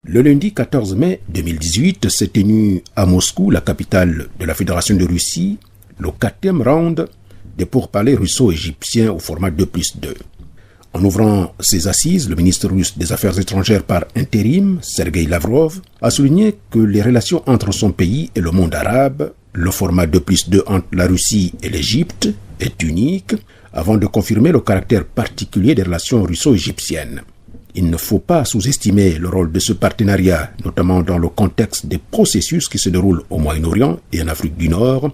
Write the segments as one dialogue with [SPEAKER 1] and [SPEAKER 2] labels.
[SPEAKER 1] Le lundi 14 mai 2018 s'est tenu à Moscou, la capitale de la Fédération de Russie, le 4e round des pourparlers russo-égyptiens au format 2+2. En ouvrant ses assises, le ministre russe des Affaires étrangères par intérim, Sergueï Lavrov, a souligné que les relations entre son pays et le monde arabe, le format 2+2 entre la Russie et l'Égypte, est unique, avant de confirmer le caractère particulier des relations russo-égyptiennes. Il ne faut pas sous-estimer le rôle de ce partenariat, notamment dans le contexte des processus qui se déroulent au Moyen-Orient et en Afrique du Nord.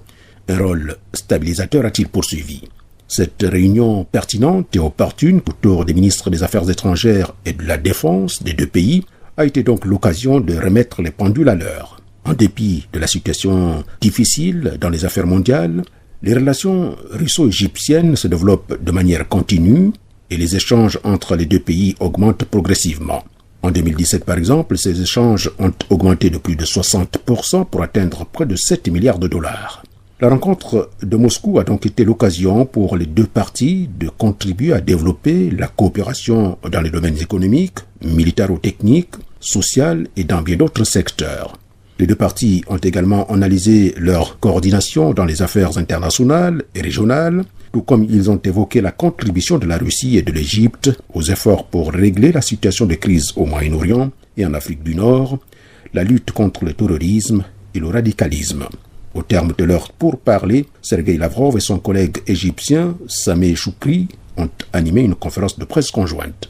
[SPEAKER 1] Un rôle stabilisateur a-t-il poursuivi. Cette réunion pertinente et opportune autour des ministres des Affaires étrangères et de la Défense des deux pays a été donc l'occasion de remettre les pendules à l'heure. En dépit de la situation difficile dans les affaires mondiales, les relations russo-égyptiennes se développent de manière continue et les échanges entre les deux pays augmentent progressivement. En 2017, par exemple, ces échanges ont augmenté de plus de 60% pour atteindre près de 7 milliards de dollars. La rencontre de Moscou a donc été l'occasion pour les deux parties de contribuer à développer la coopération dans les domaines économiques, militaro-techniques, sociaux et dans bien d'autres secteurs. Les deux parties ont également analysé leur coordination dans les affaires internationales et régionales, tout comme ils ont évoqué la contribution de la Russie et de l'Égypte aux efforts pour régler la situation de crise au Moyen-Orient et en Afrique du Nord, la lutte contre le terrorisme et le radicalisme. Au terme de leur pourparlers, Sergueï Lavrov et son collègue égyptien Sameh Choukri ont animé une conférence de presse conjointe.